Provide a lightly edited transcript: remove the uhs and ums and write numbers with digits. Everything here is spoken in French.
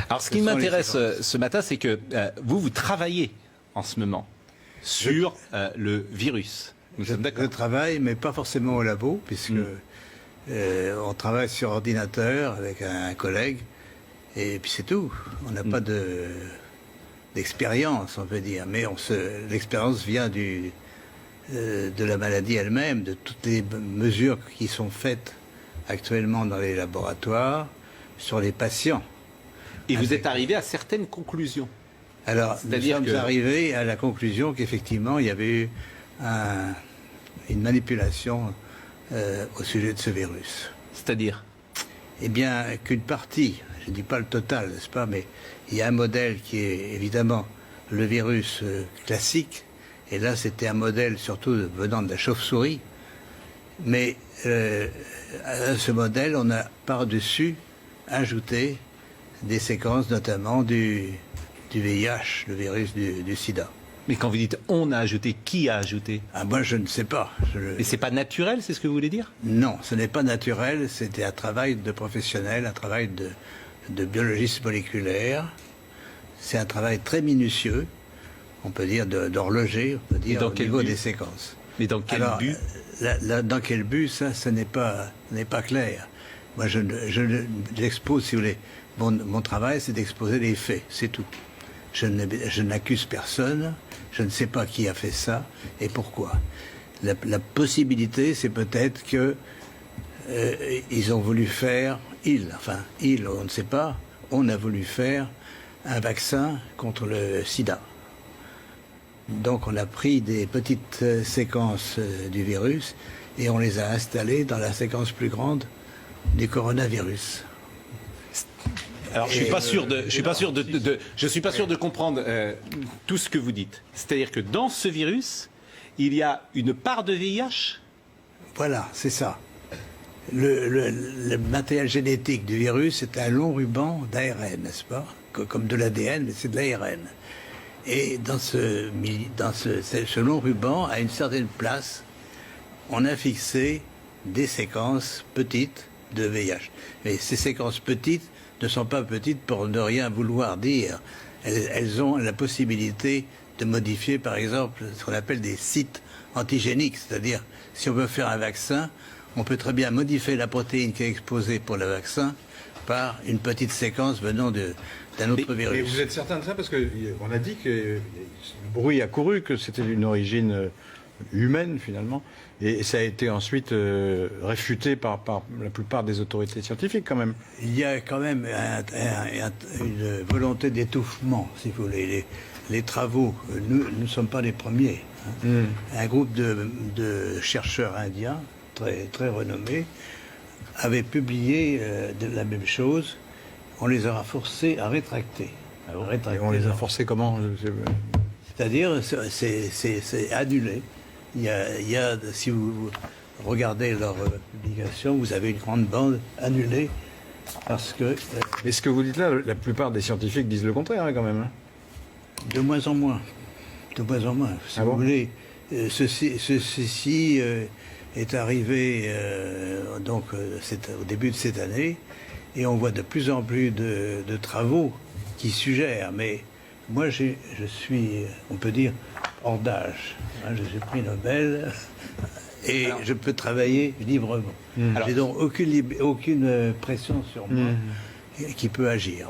Alors, ce qui m'intéresse ce matin, c'est que vous travaillez en ce moment sur le virus. Je travaille, mais pas forcément au labo, puisque on travaille sur ordinateur avec un collègue, et puis c'est tout. On n'a pas d'expérience, on peut dire, mais l'expérience vient de la maladie elle-même, de toutes les mesures qui sont faites actuellement dans les laboratoires sur les patients. Et vous êtes arrivé à certaines conclusions. Alors, nous sommes arrivés à la conclusion qu'effectivement, il y avait eu une manipulation au sujet de ce virus. C'est-à-dire? Eh bien, qu'une partie, je ne dis pas le total, n'est-ce pas, mais il y a un modèle qui est évidemment le virus classique, et là c'était un modèle surtout venant de la chauve-souris, mais à ce modèle, on a par-dessus ajouté des séquences notamment du VIH, le virus du sida. Mais quand vous dites on a ajouté, qui a ajouté? Moi je ne sais pas. Mais c'est pas naturel, c'est ce que vous voulez dire? Non, ce n'est pas naturel, c'était un travail de professionnel, un travail de biologiste moléculaire. C'est un travail très minutieux, on peut dire d'horloger, on peut dire au niveau des séquences. Mais dans quel but? Dans quel but, ça n'est pas clair. Moi j'expose, si vous voulez, mon travail c'est d'exposer les faits, c'est tout. Je n'accuse personne, je ne sais pas qui a fait ça et pourquoi. La possibilité, c'est peut-être que ils ont voulu faire, on ne sait pas, on a voulu faire un vaccin contre le sida. Donc on a pris des petites séquences du virus et on les a installées dans la séquence plus grande du coronavirus. Alors, je suis pas sûr de comprendre tout ce que vous dites. C'est-à-dire que dans ce virus, il y a une part de VIH? Voilà, c'est ça. Le matériel génétique du virus est un long ruban d'ARN, n'est-ce pas? Comme de l'ADN, mais c'est de l'ARN. Et dans ce long ruban, à une certaine place, on a fixé des séquences petites de VIH. Mais ces séquences petites ne sont pas petites pour ne rien vouloir dire. Elles ont la possibilité de modifier, par exemple, ce qu'on appelle des sites antigéniques. C'est-à-dire, si on veut faire un vaccin, on peut très bien modifier la protéine qui est exposée pour le vaccin par une petite séquence venant d'un autre virus. Mais vous êtes certain de ça? Parce qu'on a dit que le bruit a couru, que c'était d'une origine humaine, finalement. Et ça a été ensuite réfuté par la plupart des autorités scientifiques, quand même. Il y a quand même une volonté d'étouffement, si vous voulez. Les travaux, nous ne sommes pas les premiers. Un groupe de chercheurs indiens, très, très renommés, avait publié la même chose. On les aura forcés à rétracter. Et on les a forcés comment? C'est-à-dire, c'est annulé. Il y a, si vous regardez leur publication, vous avez une grande bande annulée parce que... Mais ce que vous dites là, la plupart des scientifiques disent le contraire, quand même. De moins en moins. De moins en moins. Si vous voulez, ceci est arrivé au début de cette année et on voit de plus en plus de travaux qui suggèrent. Mais moi, je suis, on peut dire, hors d'âge. J'ai pris Nobel et je peux travailler librement. J'ai donc aucune pression sur moi qui peut agir.